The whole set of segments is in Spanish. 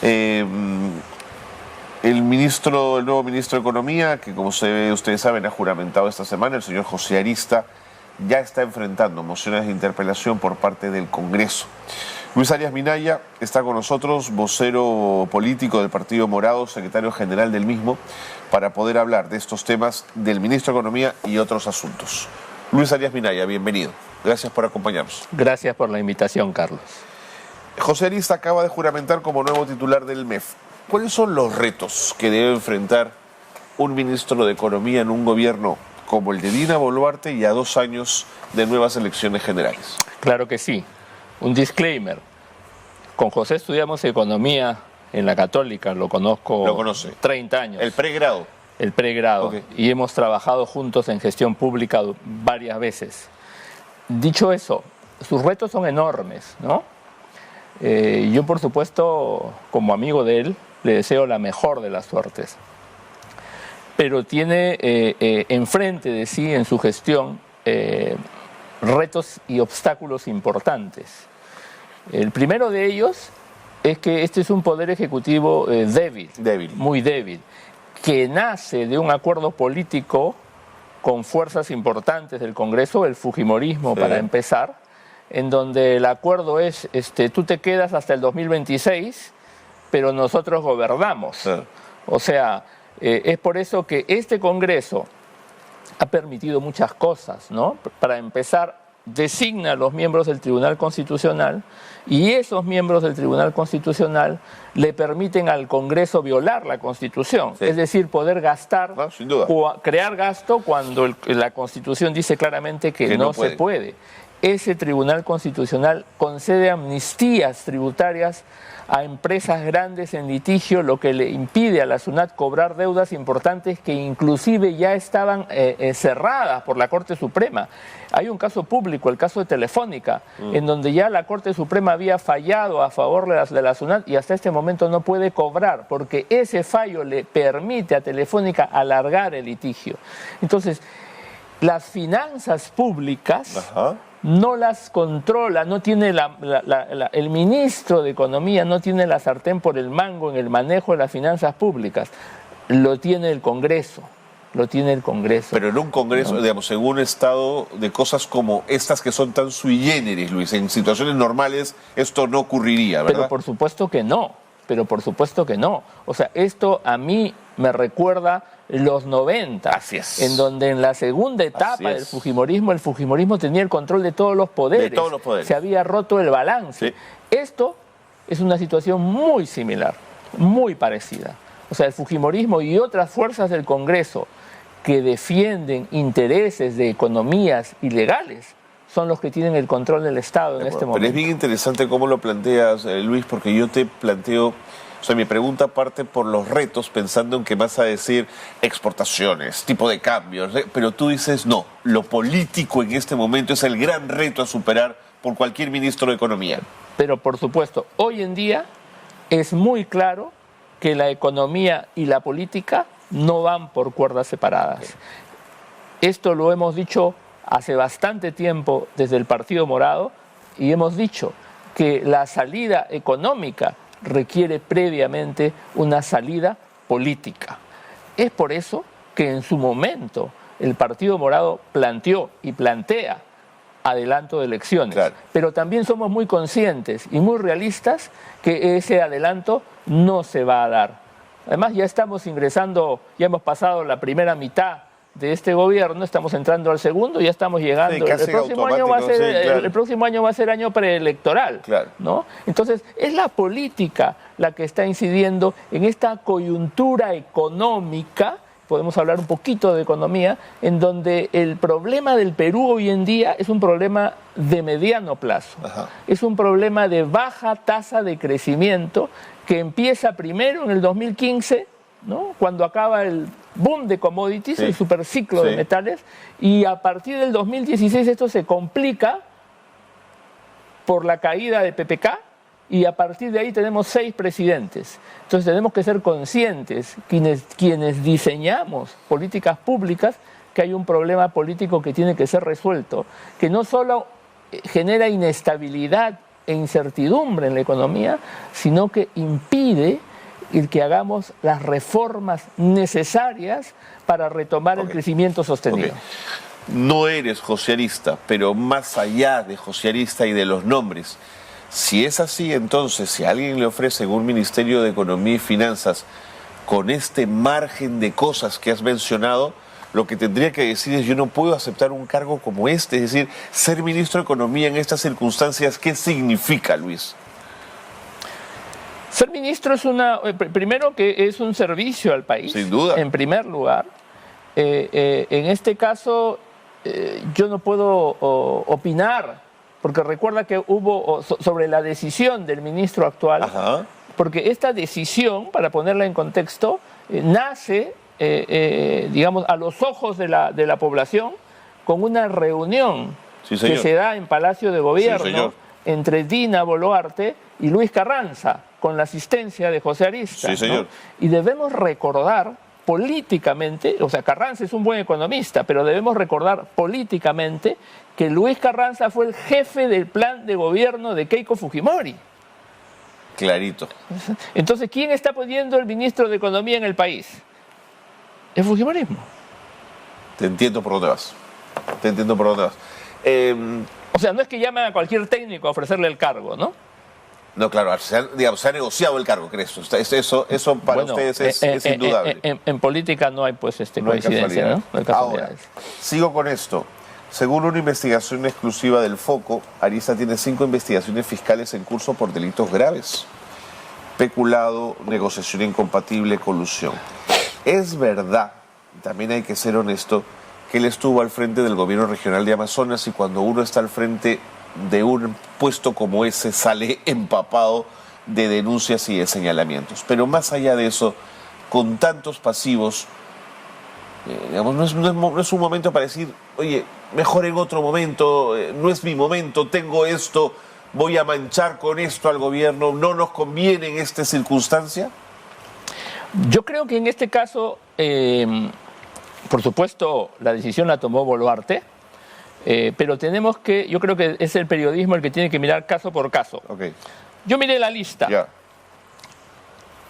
Eh, el nuevo ministro de Economía, que como ustedes saben ha juramentado esta semana, el señor José Arista, ya está enfrentando mociones de interpelación por parte del Congreso. Luis Arias Minaya está con nosotros, vocero político del Partido Morado, secretario general del mismo, para poder hablar de estos temas del ministro de Economía y otros asuntos. Luis Arias Minaya, bienvenido. Gracias por acompañarnos. Gracias por la invitación, Carlos. José Arista acaba de juramentar como nuevo titular del MEF. ¿Cuáles son los retos que debe enfrentar un ministro de Economía en un gobierno como el de Dina Boluarte y a 2 años de nuevas elecciones generales? Claro que sí. Un disclaimer. Con José estudiamos economía en la Católica, lo conozco. Lo conoce. 30 años. El pregrado. El pregrado. Okay. Y hemos trabajado juntos en gestión pública varias veces. Dicho eso, sus retos son enormes, ¿no? Yo, por supuesto, como amigo de él, le deseo la mejor de las suertes. Pero tiene enfrente de sí, en su gestión, retos y obstáculos importantes. El primero de ellos es que este es un poder ejecutivo débil, muy débil, que nace de un acuerdo político con fuerzas importantes del Congreso, el fujimorismo, para empezar, en donde el acuerdo es, tú te quedas hasta el 2026, pero nosotros gobernamos. O sea, es por eso que este Congreso ha permitido muchas cosas, ¿no? Para empezar, designa a los miembros del Tribunal Constitucional y esos miembros del Tribunal Constitucional le permiten al Congreso violar la Constitución, es decir, poder gastar, sin duda, crear gasto cuando la Constitución dice claramente que no se puede. Ese Tribunal Constitucional concede amnistías tributarias a empresas grandes en litigio, lo que le impide a la SUNAT cobrar deudas importantes que inclusive ya estaban cerradas por la Corte Suprema. Hay un caso público, el caso de Telefónica, en donde ya la Corte Suprema había fallado a favor de la SUNAT y hasta este momento no puede cobrar, porque ese fallo le permite a Telefónica alargar el litigio. Entonces, las finanzas públicas no las controla, no tiene el ministro de Economía no tiene la sartén por el mango en el manejo de las finanzas públicas. Lo tiene el Congreso, lo tiene el Congreso. Pero en un Congreso, digamos, en un estado de cosas como estas que son tan sui generis, Luis, en situaciones normales esto no ocurriría, ¿verdad? Pero por supuesto que no, O sea, esto a mí me recuerda los 90, en donde en la segunda etapa del fujimorismo, el fujimorismo tenía el control de todos los poderes. De todos los poderes. Se había roto el balance. Sí. Esto es una situación muy similar, muy parecida. O sea, el fujimorismo y otras fuerzas del Congreso que defienden intereses de economías ilegales son los que tienen el control del Estado en este momento. Pero es bien interesante cómo lo planteas, Luis, porque yo te planteo... O sea, mi pregunta parte por los retos, pensando en que vas a decir exportaciones, tipo de cambios, pero tú dices no, lo político en este momento es el gran reto a superar por cualquier ministro de Economía. Pero por supuesto, hoy en día es muy claro que la economía y la política no van por cuerdas separadas. Esto lo hemos dicho hace bastante tiempo desde el Partido Morado y hemos dicho que la salida económica requiere previamente una salida política. Es por eso que en su momento el Partido Morado planteó y plantea adelanto de elecciones. Claro. Pero también somos muy conscientes y muy realistas que ese adelanto no se va a dar. Además ya estamos ingresando, ya hemos pasado la primera mitad de este gobierno, estamos entrando al segundo, ya estamos llegando. El próximo año va a ser año preelectoral, ¿no? Entonces, es la política la que está incidiendo en esta coyuntura económica, podemos hablar un poquito de economía, en donde el problema del Perú hoy en día es un problema de mediano plazo. Es un problema de baja tasa de crecimiento que empieza primero en el 2015, ¿no? Cuando acaba el boom de commodities, el superciclo de metales, y a partir del 2016 esto se complica por la caída de PPK y a partir de ahí tenemos 6 presidentes. Entonces tenemos que ser conscientes, quienes diseñamos políticas públicas, que hay un problema político que tiene que ser resuelto, que no solo genera inestabilidad e incertidumbre en la economía, sino que impide el que hagamos las reformas necesarias para retomar el crecimiento sostenido. No eres josearista, pero más allá de josearista y de los nombres, si es así, entonces, si a alguien le ofrecen un Ministerio de Economía y Finanzas con este margen de cosas que has mencionado, lo que tendría que decir es: yo no puedo aceptar un cargo como este. Es decir, ser ministro de Economía en estas circunstancias, ¿qué significa, Luis? Ser ministro es primero que es un servicio al país. Sin duda. En primer lugar. En este caso, yo no puedo opinar, porque recuerda que hubo sobre la decisión del ministro actual. Ajá. Porque esta decisión, para ponerla en contexto, nace, digamos, a los ojos de la población, con una reunión Sí, que se da en Palacio de Gobierno entre Dina Boluarte y Luis Carranza, con la asistencia de José Arista. Sí, señor. ¿No? Y debemos recordar políticamente, o sea, Carranza es un buen economista, pero debemos recordar políticamente que Luis Carranza fue el jefe del plan de gobierno de Keiko Fujimori. Clarito. Entonces, ¿quién está poniendo el ministro de Economía en el país? El fujimorismo. Te entiendo por dónde vas. Te entiendo por dónde vas. O sea, no es que llamen a cualquier técnico a ofrecerle el cargo, ¿no? No, claro, se ha negociado el cargo, ¿crees? Eso para ustedes es indudable. En política no hay, pues, coincidencia, ¿no? No hay Ahora, sigo con esto. Según una investigación exclusiva del Foco, Arista tiene 5 investigaciones fiscales en curso por delitos graves: peculado, negociación incompatible, colusión. Es verdad, también hay que ser honesto, que él estuvo al frente del gobierno regional de Amazonas, y cuando uno está al frente de un puesto como ese sale empapado de denuncias y de señalamientos. Pero más allá de eso, con tantos pasivos, digamos, no es un momento para decir: oye, mejor en otro momento, no es mi momento, tengo esto, voy a manchar con esto al gobierno, no nos conviene en esta circunstancia. Yo creo que en este caso, por supuesto, la decisión la tomó Boluarte, pero yo creo que es el periodismo el que tiene que mirar caso por caso. Okay. Yo miré la lista. Yeah.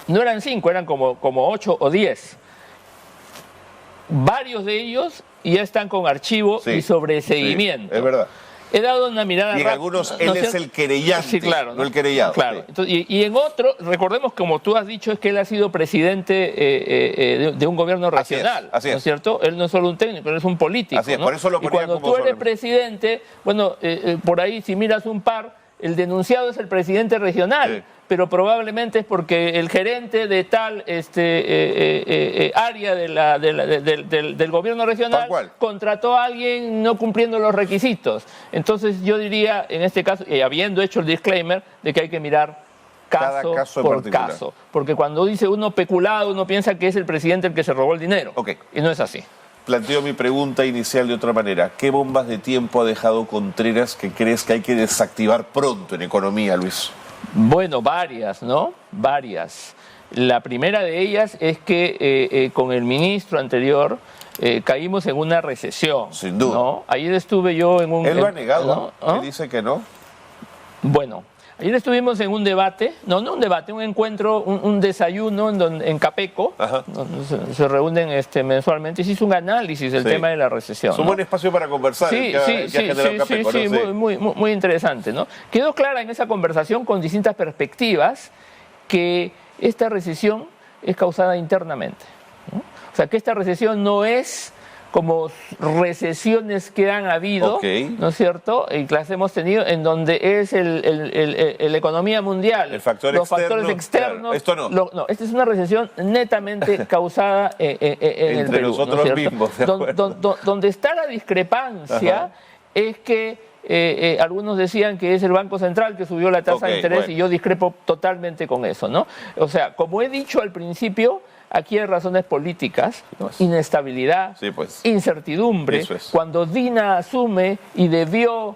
No eran 5, eran como 8 o 10. Varios de ellos ya están con archivo y sobreseguimiento. Sí, es verdad. He dado una mirada. Y en algunos él es el querellante, sí, claro, no el querellado. Claro. Sí. Entonces, y en otro, recordemos, como tú has dicho, es que él ha sido presidente de un gobierno regional. Así es. ¿No es cierto? Él no es solo un técnico, él es un político. Así es, ¿no? por eso lo ponía. Y cuando tú eres presidente, bueno, por ahí si miras un par, el denunciado es el presidente regional. Sí. Pero probablemente es porque el gerente de tal área del gobierno regional contrató a alguien no cumpliendo los requisitos. Entonces yo diría, en este caso, y habiendo hecho el disclaimer, de que hay que mirar caso por caso. Porque cuando dice uno peculado, uno piensa que es el presidente el que se robó el dinero. Okay. Y no es así. Planteo mi pregunta inicial de otra manera. ¿Qué bombas de tiempo ha dejado Contreras que crees que hay que desactivar pronto en economía, Luis? Bueno, varias, ¿no? Varias. La primera de ellas es que con el ministro anterior caímos en una recesión. Sin duda. ¿no? Ayer estuve yo en un... Él lo ha negado, ¿no? Él dice que no. Bueno, ayer estuvimos en un debate, no un debate, un encuentro, un desayuno en Capeco, donde se reúnen mensualmente, y se hizo un análisis del tema de la recesión. Es un buen espacio para conversar. Sí, muy interesante, ¿no? Quedó clara en esa conversación con distintas perspectivas que esta recesión es causada internamente, ¿no? O sea, que esta recesión no es como recesiones que han habido, ¿no es cierto? Y que las hemos tenido en donde es la economía mundial, los factores externos. Claro, esto no. No, esta es una recesión netamente causada en el Perú, nosotros ¿no mismos. Donde está la discrepancia es que algunos decían que es el Banco Central que subió la tasa de interés, y yo discrepo totalmente con eso, ¿no? O sea, como he dicho al principio, aquí hay razones políticas, ¿no? Inestabilidad, incertidumbre. Cuando Dina asume y debió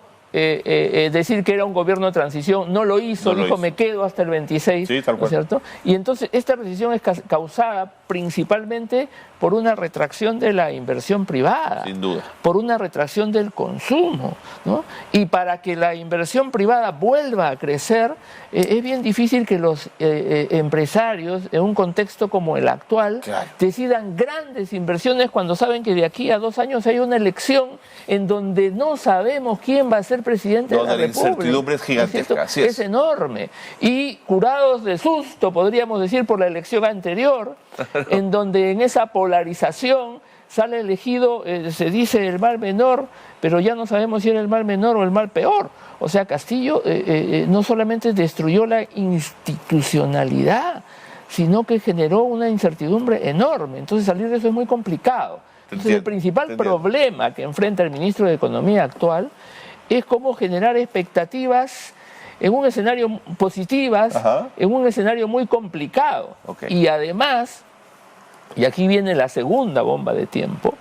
decir que era un gobierno de transición, no lo hizo, No lo dijo hizo. me quedo hasta el 26, Sí, tal ¿no cual. es cierto? Y entonces esta recesión es causada principalmente por una retracción de la inversión privada, Sin duda. por una retracción del consumo, ¿no? Y para que la inversión privada vuelva a crecer, es bien difícil que los empresarios, en un contexto como el actual, Claro. decidan grandes inversiones cuando saben que de aquí a 2 años hay una elección en donde no sabemos quién va a ser presidente Donde de la la República. incertidumbre es ¿no gigantesca, cierto? así es. Enorme. Y curados de susto, podríamos decir, por la elección anterior, en donde en esa polarización sale elegido, se dice el mal menor, pero ya no sabemos si era el mal menor o el mal peor. O sea, Castillo no solamente destruyó la institucionalidad, sino que generó una incertidumbre enorme. Entonces salir de eso es muy complicado. Entonces, el principal problema que enfrenta el ministro de Economía actual es cómo generar expectativas en un escenario positivas, Ajá. en un escenario muy complicado. Ok. Y además, y aquí viene la segunda bomba de tiempo,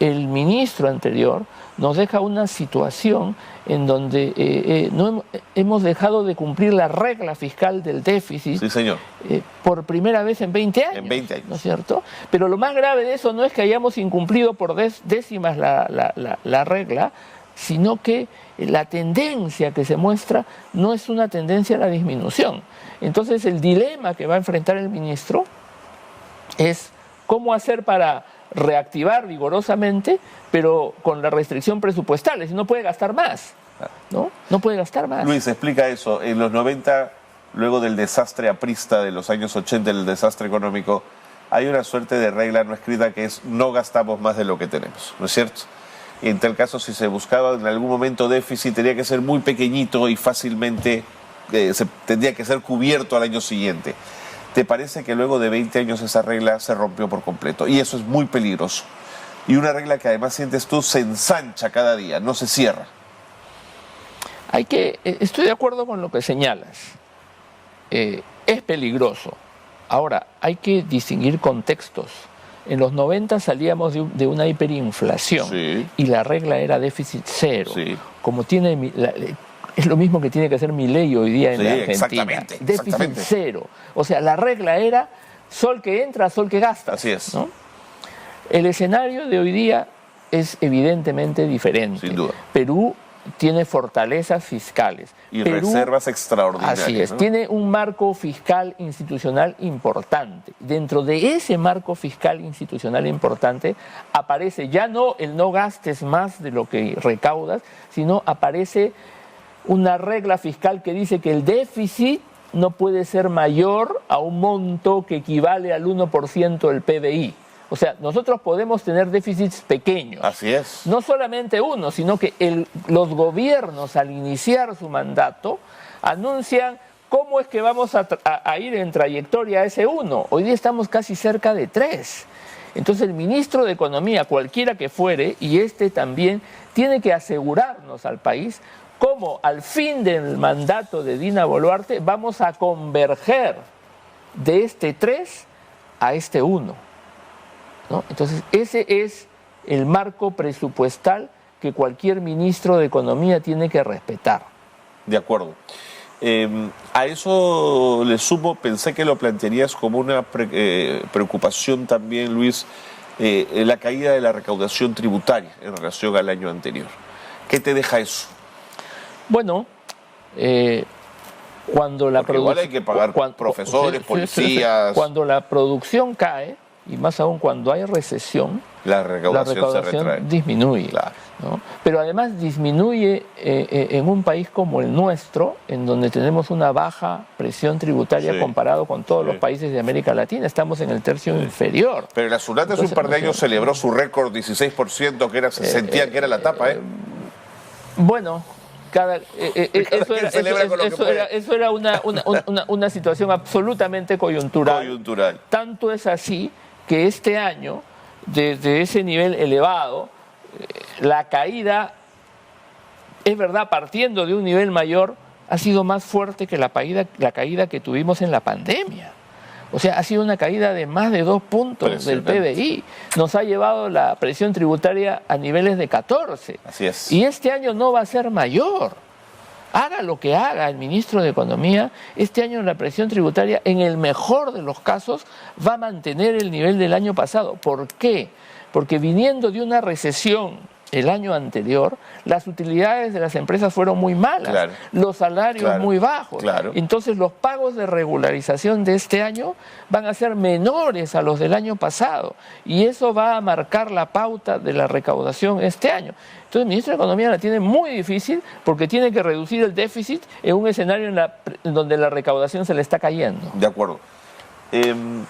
el ministro anterior nos deja una situación en donde no hemos dejado de cumplir la regla fiscal del déficit. Sí, señor. Por primera vez en 20 años. En 20 años. ¿No es cierto? Pero lo más grave de eso no es que hayamos incumplido por décimas la regla, sino que la tendencia que se muestra no es una tendencia a la disminución. Entonces el dilema que va a enfrentar el ministro es cómo hacer para reactivar vigorosamente, pero con la restricción presupuestal, es decir, no puede gastar más, ¿no? No puede gastar más. Luis, explica eso. En los 90, luego del desastre aprista de los años 80, el desastre económico, hay una suerte de regla no escrita que es no gastamos más de lo que tenemos, ¿no es cierto? Y en tal caso, si se buscaba en algún momento déficit, tenía que ser muy pequeñito y fácilmente tendría que ser cubierto al año siguiente. ¿Te parece que luego de 20 años esa regla se rompió por completo? Y eso es muy peligroso. Y una regla que además sientes tú se ensancha cada día, no se cierra. Estoy de acuerdo con lo que señalas. Es peligroso. Ahora, hay que distinguir contextos. En los 90 salíamos de una hiperinflación, Sí. y la regla era déficit cero. Sí. Como es lo mismo que tiene que hacer Milei hoy día en Sí, la Argentina. exactamente, Déficit exactamente. cero. O sea, la regla era sol que entra, sol que gasta. Así es. ¿No? El escenario de hoy día es evidentemente diferente. Sin duda. Perú tiene fortalezas fiscales. Y Perú, reservas extraordinarias. así es, ¿no? tiene un marco fiscal institucional importante. Dentro de ese marco fiscal institucional importante aparece ya no el no gastes más de lo que recaudas, sino aparece una regla fiscal que dice que el déficit no puede ser mayor a un monto que equivale al 1% del PBI. O sea, nosotros podemos tener déficits pequeños. Así es. No solamente uno, sino que los gobiernos al iniciar su mandato anuncian cómo es que vamos a ir en trayectoria a ese 1. Hoy día estamos casi cerca de 3. Entonces el ministro de Economía, cualquiera que fuere, y este también, tiene que asegurarnos al país cómo al fin del mandato de Dina Boluarte vamos a converger de este 3 a este 1. ¿No? Entonces, ese es el marco presupuestal que cualquier ministro de Economía tiene que respetar. De acuerdo. A eso le sumo, pensé que lo plantearías como una preocupación también, Luis, la caída de la recaudación tributaria en relación al año anterior. ¿Qué te deja eso? Bueno, cuando la Porque igual hay que pagar profesores, policías. Cuando la producción cae, y más aún cuando hay recesión, La recaudación se retrae. disminuye. Claro. ¿No? Pero además disminuye en un país como el nuestro, en donde tenemos una baja presión tributaria Sí. comparado con todos Sí. los países de América Latina. Estamos en el tercio inferior. Pero la SUNAT hace un par de años celebró su récord 16%, que se sentía que era la tapa, ¿eh? Bueno, quien celebra con lo que puede. eso era una situación absolutamente coyuntural. Coyuntural. Tanto es así que este año, desde ese nivel elevado, la caída, es verdad, partiendo de un nivel mayor, ha sido más fuerte que la caída que tuvimos en la pandemia. O sea, ha sido una caída de más de 2 puntos del PBI. Nos ha llevado la presión tributaria a niveles de 14. Así es. Y este año no va a ser mayor. Haga lo que haga el ministro de Economía, este año la presión tributaria, en el mejor de los casos, va a mantener el nivel del año pasado. ¿Por qué? Porque viniendo de una recesión el año anterior, las utilidades de las empresas fueron muy malas, claro, los salarios claro, muy bajos. Claro. Entonces los pagos de regularización de este año van a ser menores a los del año pasado y eso va a marcar la pauta de la recaudación este año. Entonces el ministro de Economía la tiene muy difícil porque tiene que reducir el déficit en un escenario en donde la recaudación se le está cayendo. De acuerdo. En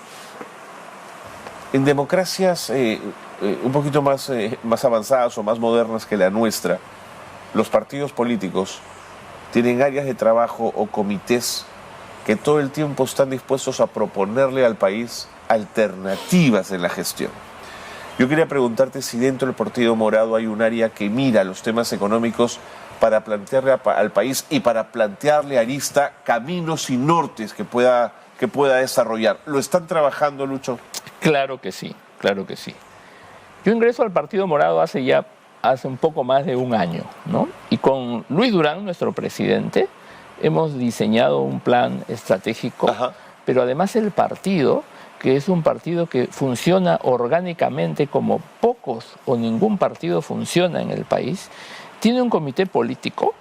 democracias un poquito más avanzadas o más modernas que la nuestra, los partidos políticos tienen áreas de trabajo o comités que todo el tiempo están dispuestos a proponerle al país alternativas en la gestión. Yo quería preguntarte si dentro del Partido Morado hay un área que mira los temas económicos para plantearle al país y para plantearle a Arista caminos y nortes que pueda desarrollar. ¿Lo están trabajando, Lucho? Claro que sí, claro que sí. Yo ingreso al Partido Morado hace un poco más de un año, ¿no? Y con Luis Durán, nuestro presidente, hemos diseñado un plan estratégico, Ajá. Pero además el partido, que es un partido que funciona orgánicamente como pocos o ningún partido funciona en el país, tiene un comité político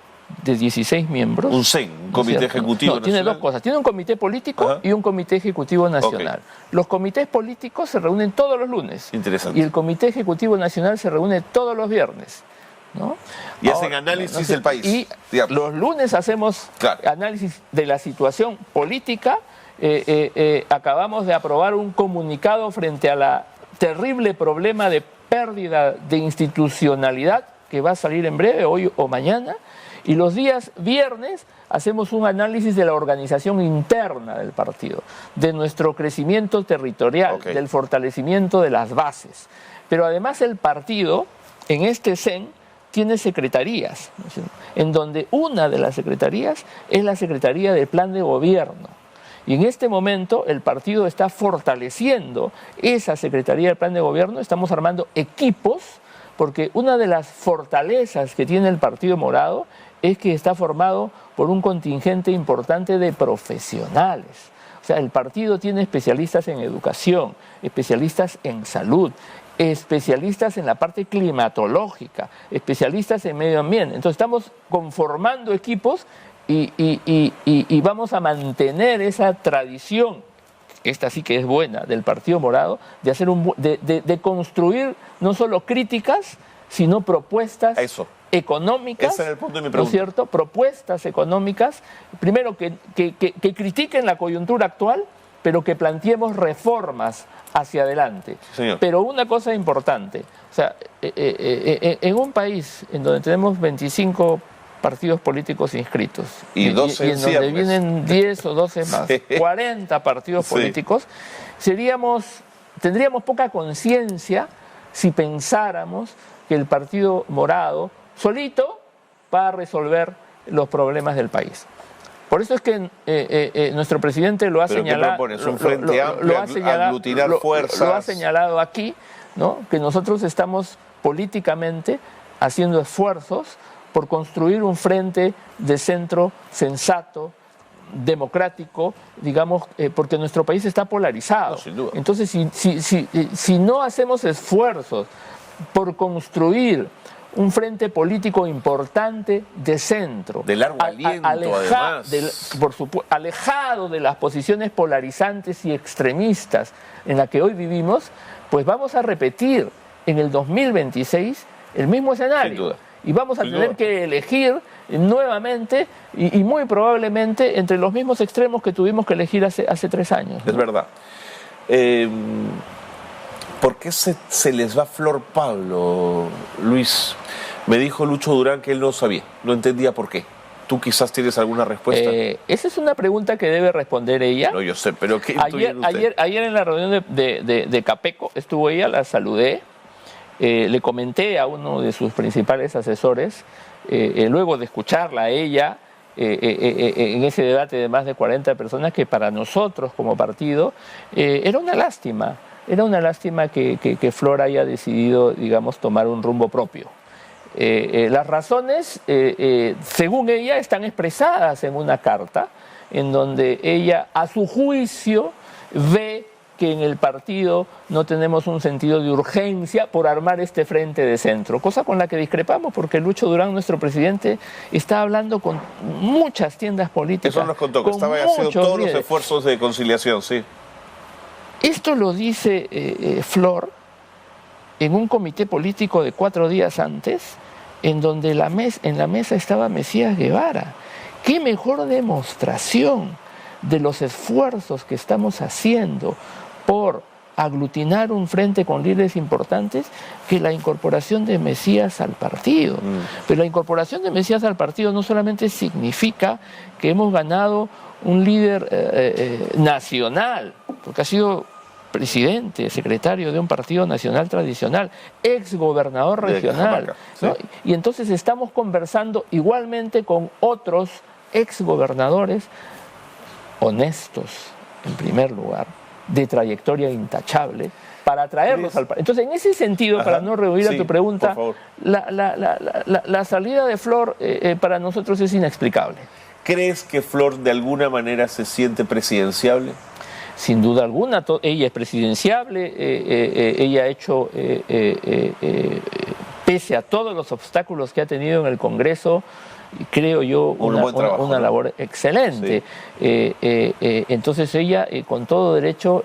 de 16 miembros. Un CEN, un comité ejecutivo nacional. Tiene dos cosas. Tiene un comité político Ajá. y un comité ejecutivo nacional. Okay. Los comités políticos se reúnen todos los lunes. Interesante. Y el comité ejecutivo nacional se reúne todos los viernes, ¿no? Y hacen análisis del país. Y digamos. los lunes hacemos análisis de la situación política. Acabamos de aprobar un comunicado frente a la terrible problema de pérdida de institucionalidad que va a salir en breve, hoy o mañana. Y los días viernes hacemos un análisis de la organización interna del partido, de nuestro crecimiento territorial, del fortalecimiento de las bases. Pero además el partido, en este CEN, tiene secretarías, en donde una de las secretarías es la Secretaría del Plan de Gobierno. Y en este momento el partido está fortaleciendo esa Secretaría del Plan de Gobierno, estamos armando equipos, porque una de las fortalezas que tiene el Partido Morado es que está formado por un contingente importante de profesionales. O sea, el partido tiene especialistas en educación, especialistas en salud, especialistas en la parte climatológica, especialistas en medio ambiente. Entonces estamos conformando equipos y vamos a mantener esa tradición, esta sí que es buena, del Partido Morado, de hacer de construir no solo críticas, sino propuestas económicas. Ese era el punto de mi pregunta. ¿No es cierto? Propuestas económicas, primero que critiquen la coyuntura actual, pero que planteemos reformas hacia adelante. Señor. Pero una cosa importante, o sea, en un país en donde tenemos 25 partidos políticos inscritos y 12 y en donde vienen 10 o 12 más, 40 partidos políticos, tendríamos poca conciencia si pensáramos que el Partido Morado solito va a resolver los problemas de país. Por eso es que nuestro presidente lo ha señalado. ¿Qué propones? ¿Un frente amplio, aglutinar fuerzas? Lo ha señalado aquí, ¿no? Que nosotros estamos políticamente haciendo esfuerzos por construir un frente de centro sensato, democrático, digamos, porque nuestro país está polarizado. No, sin duda. Entonces, si no hacemos esfuerzos por construir un frente político importante de centro, de largo aliento, alejado de las posiciones polarizantes y extremistas en las que hoy vivimos, pues vamos a repetir en el 2026 el mismo escenario. Sin duda. Y vamos a tener que elegir nuevamente y muy probablemente entre los mismos extremos que tuvimos que elegir hace 3 años, ¿no? Es verdad. ¿Por qué se les va Flor Pablo, Luis? Me dijo Lucho Durán que él no sabía, no entendía por qué. ¿Tú quizás tienes alguna respuesta? Esa es una pregunta que debe responder ella. No, yo sé, pero ¿qué ayer en la reunión de Capeco estuvo ella, la saludé, le comenté a uno de sus principales asesores, luego de escucharla a ella en ese debate de más de 40 personas, que para nosotros como partido era una lástima. Era una lástima que Flor haya decidido, digamos, tomar un rumbo propio. Las razones, según ella, están expresadas en una carta en donde ella, a su juicio, ve que en el partido no tenemos un sentido de urgencia por armar este frente de centro, cosa con la que discrepamos, porque Lucho Durán, nuestro presidente, está hablando con muchas tiendas políticas. Eso nos contó, que estaba haciendo todos los esfuerzos de conciliación, sí. Esto lo dice Flor en un comité político de 4 días antes, en donde en la mesa estaba Mesías Guevara. ¿Qué mejor demostración de los esfuerzos que estamos haciendo por aglutinar un frente con líderes importantes que la incorporación de Mesías al partido? Pero la incorporación de Mesías al partido no solamente significa que hemos ganado un líder nacional, porque ha sido presidente, secretario de un partido nacional tradicional, ex gobernador regional, ¿no? Sí. Y entonces estamos conversando igualmente con otros ex gobernadores honestos, en primer lugar, de trayectoria intachable, para traerlos al partido. Entonces, en ese sentido, para no rehuir a tu pregunta, la salida de Flor para nosotros es inexplicable. ¿Crees que Flor de alguna manera se siente presidenciable? Sin duda alguna, ella es presidenciable, ella ha hecho, pese a todos los obstáculos que ha tenido en el Congreso, creo yo, una labor excelente. Sí. Entonces ella, con todo derecho,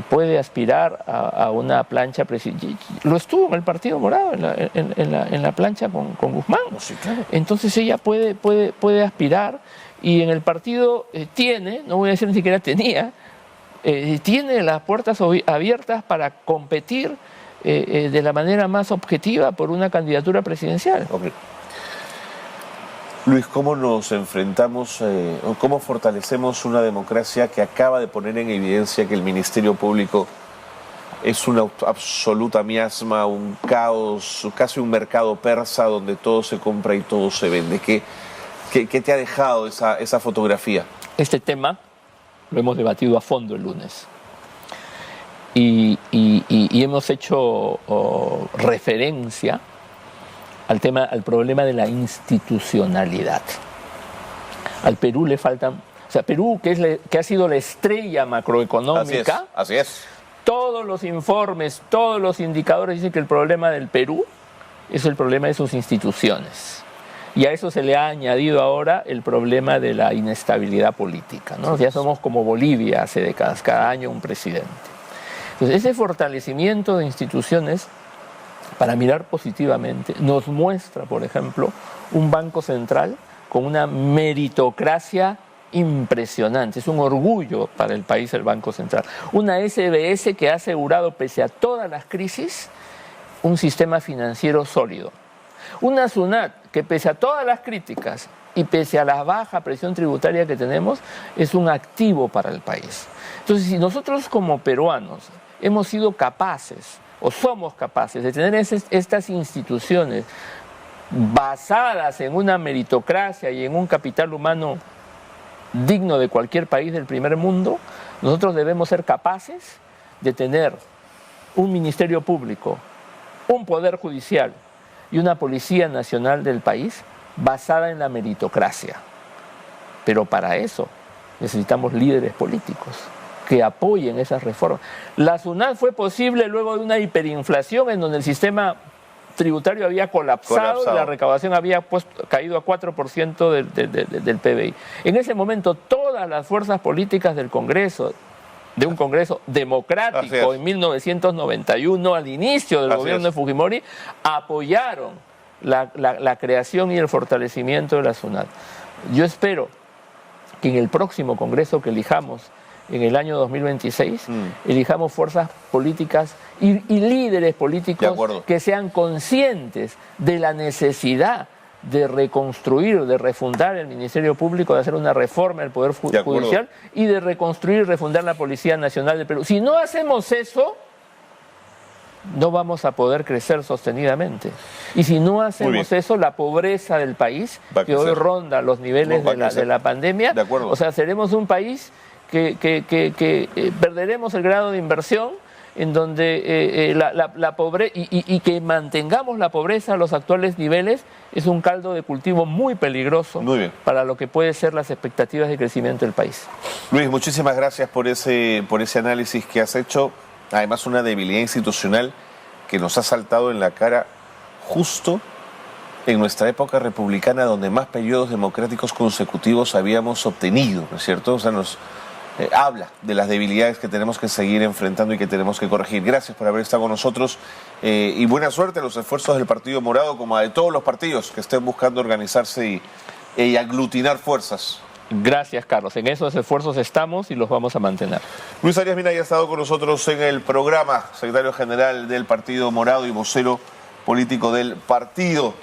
puede aspirar a una plancha presidencial. Lo estuvo en el Partido Morado, en la plancha con Guzmán. Sí, claro. Entonces ella puede aspirar, y en el partido tiene, no voy a decir ni siquiera tenía, tiene las puertas abiertas para competir de la manera más objetiva por una candidatura presidencial. Okay. Luis, ¿cómo nos enfrentamos o cómo fortalecemos una democracia que acaba de poner en evidencia que el Ministerio Público es una absoluta miasma, un caos, casi un mercado persa donde todo se compra y todo se vende? ¿Qué te ha dejado esa fotografía? Este tema lo hemos debatido a fondo el lunes y hemos hecho referencia al problema de la institucionalidad. Al Perú le faltan, o sea, Perú, que ha sido la estrella macroeconómica, así es. Todos los informes, todos los indicadores dicen que el problema del Perú es el problema de sus instituciones. Y a eso se le ha añadido ahora el problema de la inestabilidad política, ¿no? Ya somos como Bolivia hace décadas, cada año un presidente. Entonces, ese fortalecimiento de instituciones, para mirar positivamente, nos muestra, por ejemplo, un Banco Central con una meritocracia impresionante. Es un orgullo para el país el Banco Central. Una SBS que ha asegurado, pese a todas las crisis, un sistema financiero sólido. Una SUNAT que, pese a todas las críticas y pese a la baja presión tributaria que tenemos, es un activo para el país. Entonces, si nosotros como peruanos hemos sido capaces o somos capaces de tener estas instituciones basadas en una meritocracia y en un capital humano digno de cualquier país del primer mundo, nosotros debemos ser capaces de tener un ministerio público, un poder judicial y una policía nacional del país basada en la meritocracia. Pero para eso necesitamos líderes políticos que apoyen esas reformas. La SUNAT fue posible luego de una hiperinflación en donde el sistema tributario había colapsado. Y la recaudación había caído a 4% del PBI. En ese momento todas las fuerzas políticas del Congreso, de un Congreso democrático en 1991, al inicio del gobierno de Fujimori, apoyaron la creación y el fortalecimiento de la SUNAT. Yo espero que en el próximo Congreso que elijamos en el año 2026, elijamos fuerzas políticas y líderes políticos que sean conscientes de la necesidad de reconstruir, de refundar el Ministerio Público, de hacer una reforma del Poder Judicial y de reconstruir y refundar la Policía Nacional del Perú. Si no hacemos eso, no vamos a poder crecer sostenidamente. Y si no hacemos eso, la pobreza del país, que hoy ronda los niveles de la pandemia, o sea, seremos un país que perderemos el grado de inversión, en donde la pobreza y que mantengamos la pobreza a los actuales niveles es un caldo de cultivo muy peligroso para lo que puede ser las expectativas de crecimiento del país. Luis, muchísimas gracias por ese análisis que has hecho. Además, una debilidad institucional que nos ha saltado en la cara justo en nuestra época republicana, donde más periodos democráticos consecutivos habíamos obtenido, ¿no es cierto? O sea, nos habla de las debilidades que tenemos que seguir enfrentando y que tenemos que corregir. Gracias por haber estado con nosotros y buena suerte a los esfuerzos del Partido Morado, como a de todos los partidos que estén buscando organizarse y aglutinar fuerzas. Gracias, Carlos. En esos esfuerzos estamos y los vamos a mantener. Luis Arias Minaya ha estado con nosotros en el programa, secretario general del Partido Morado y vocero político del partido.